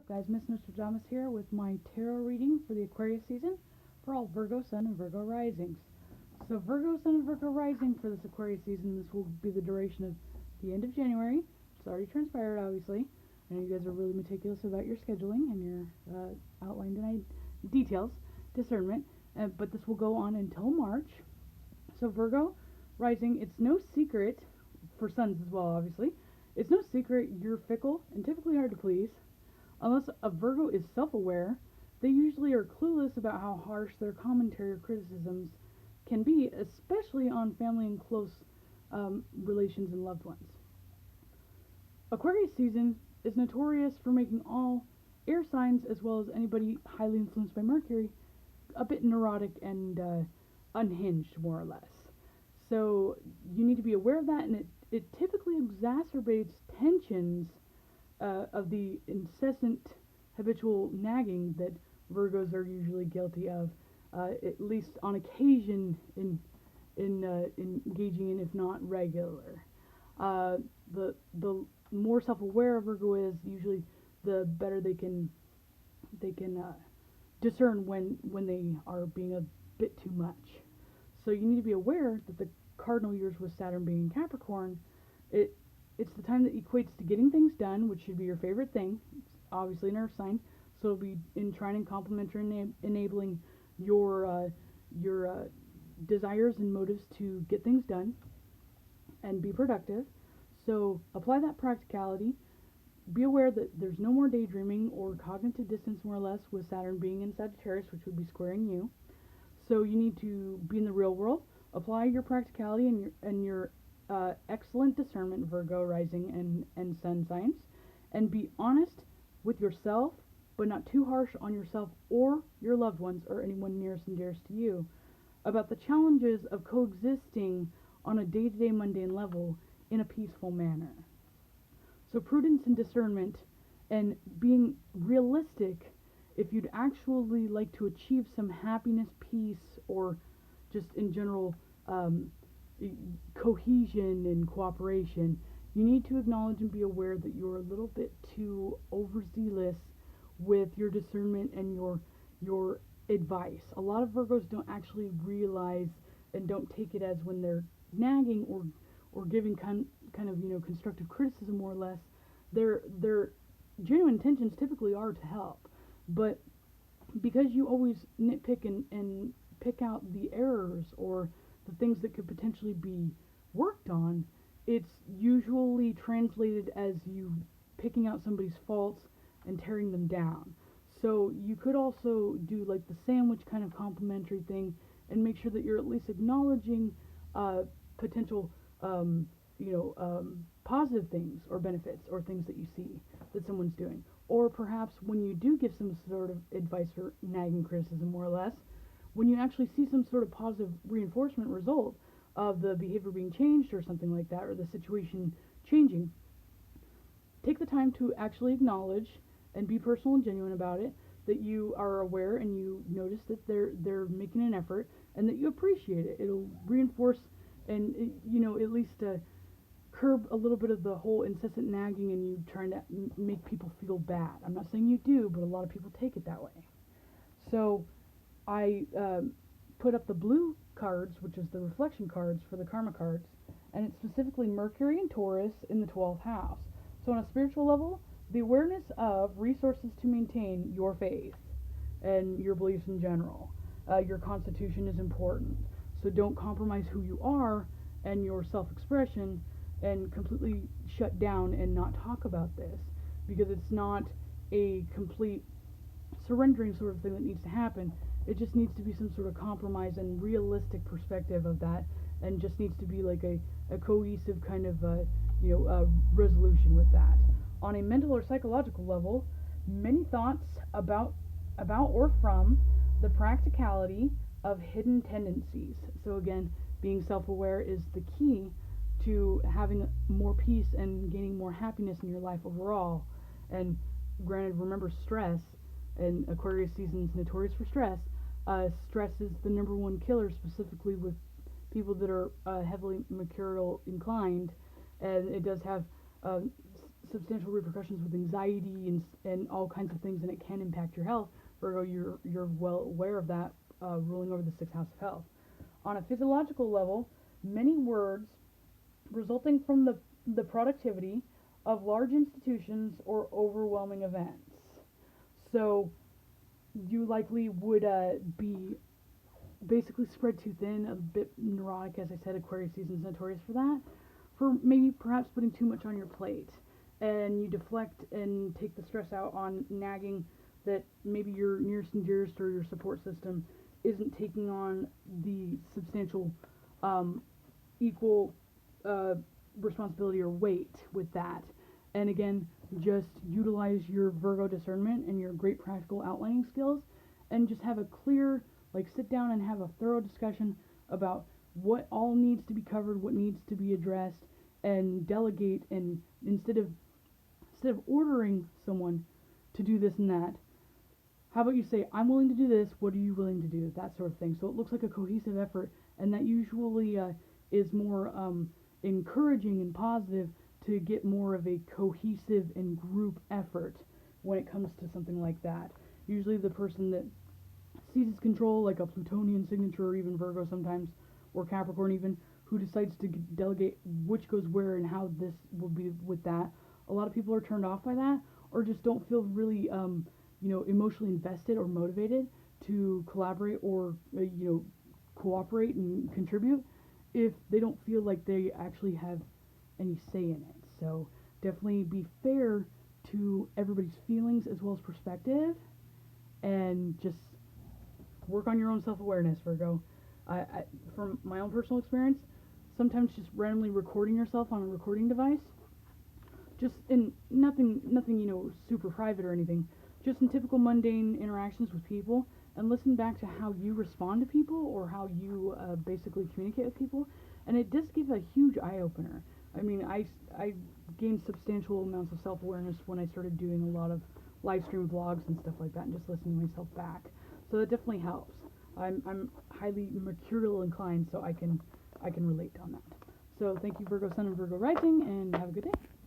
guys? Miss Nostradamus here with my tarot reading for the Aquarius season for all Virgo Sun and Virgo Risings. So Virgo Sun and Virgo Rising for this Aquarius season, this will be the duration of the end of January. It's already transpired, obviously. I know you guys are really meticulous about your scheduling and your outlined details, discernment, but this will go on until March. So Virgo Rising, it's no secret, for Suns as well, obviously, it's no secret you're fickle and typically hard to please. Unless a Virgo is self-aware, they usually are clueless about how harsh their commentary or criticisms can be, especially on family and close relations and loved ones. Aquarius season is notorious for making all air signs, as well as anybody highly influenced by Mercury, a bit neurotic and unhinged, more or less. So you need to be aware of that, and it typically exacerbates tensions of the incessant habitual nagging that Virgos are usually guilty of, at least on occasion in engaging in, if not regular. The more self-aware a Virgo is, usually the better they can discern when they are being a bit too much. So you need to be aware that the cardinal years with Saturn being in Capricorn, it's the time that equates to getting things done, which should be your favorite thing. It's obviously an earth sign, so it'll be in trine and complementary, enabling your desires and motives to get things done and be productive. So apply that practicality. Be aware that there's no more daydreaming or cognitive dissonance, more or less, with Saturn being in Sagittarius, which would be squaring you. So you need to be in the real world, apply your practicality and your excellent discernment, Virgo rising and sun signs, and be honest with yourself, but not too harsh on yourself or your loved ones or anyone nearest and dearest to you, about the challenges of coexisting on a day-to-day mundane level in a peaceful manner. So prudence and discernment and being realistic if you'd actually like to achieve some happiness, peace, or just in general cohesion and cooperation, you need to acknowledge and be aware that you're a little bit too overzealous with your discernment and your advice. A lot of Virgos don't actually realize and don't take it as when they're nagging or giving kind of constructive criticism, more or less. Their genuine intentions typically are to help, but because you always nitpick and pick out the errors or the things that could potentially be worked on, it's usually translated as you picking out somebody's faults and tearing them down. So you could also do like the sandwich kind of complimentary thing and make sure that you're at least acknowledging potential positive things or benefits or things that you see that someone's doing. Or perhaps when you do give some sort of advice or nagging criticism, more or less, when you actually see some sort of positive reinforcement result of the behavior being changed or something like that, or the situation changing, take the time to actually acknowledge and be personal and genuine about it, that you are aware and you notice that they're making an effort and that you appreciate it. It'll reinforce and at least curb a little bit of the whole incessant nagging and you trying to make people feel bad. I'm not saying you do, but a lot of people take it that way. So I put up the blue cards, which is the reflection cards for the karma cards, and it's specifically Mercury and Taurus in the 12th house. So on a spiritual level, the awareness of resources to maintain your faith and your beliefs in general. Your constitution is important. So don't compromise who you are and your self-expression and completely shut down and not talk about this, because it's not a complete surrendering sort of thing that needs to happen. It just needs to be some sort of compromise and realistic perspective of that, and just needs to be like a cohesive kind of resolution with that. On a mental or psychological level, many thoughts about or from the practicality of hidden tendencies. So again, being self-aware is the key to having more peace and gaining more happiness in your life overall. And granted, remember, stress, and Aquarius season is notorious for stress. Stress is the number one killer, specifically with people that are heavily mercurial inclined, and it does have substantial repercussions with anxiety and all kinds of things, and it can impact your health. Virgo, you're well aware of that, ruling over the sixth house of health. On a physiological level, many words resulting from the productivity of large institutions or overwhelming events. So you likely would be basically spread too thin, a bit neurotic, as I said. Aquarius season's notorious for that, for maybe perhaps putting too much on your plate, and you deflect and take the stress out on nagging that maybe your nearest and dearest or your support system isn't taking on the substantial equal responsibility or weight with that. And again, just utilize your Virgo discernment and your great practical outlining skills, and just have a clear, like, sit down and have a thorough discussion about what all needs to be covered, what needs to be addressed, and delegate. And instead of ordering someone to do this and that, how about you say, I'm willing to do this, what are you willing to do? That sort of thing. So it looks like a cohesive effort, and that usually is more encouraging and positive to get more of a cohesive and group effort when it comes to something like that. Usually the person that seizes control, like a Plutonian signature, or even Virgo sometimes, or Capricorn even, who decides to delegate which goes where and how this will be with that. A lot of people are turned off by that, or just don't feel really emotionally invested or motivated to collaborate or cooperate and contribute if they don't feel like they actually have any say in it. So definitely be fair to everybody's feelings as well as perspective, and just work on your own self-awareness, Virgo. From my own personal experience, sometimes just randomly recording yourself on a recording device, just in nothing super private or anything, just in typical mundane interactions with people, and listen back to how you respond to people, or how you basically communicate with people, and it does give a huge eye-opener. I mean, I gained substantial amounts of self-awareness when I started doing a lot of live stream vlogs and stuff like that, and just listening to myself back. So that definitely helps. I'm highly mercurial inclined, so I can relate on that. So thank you, Virgo Sun and Virgo Rising, and have a good day.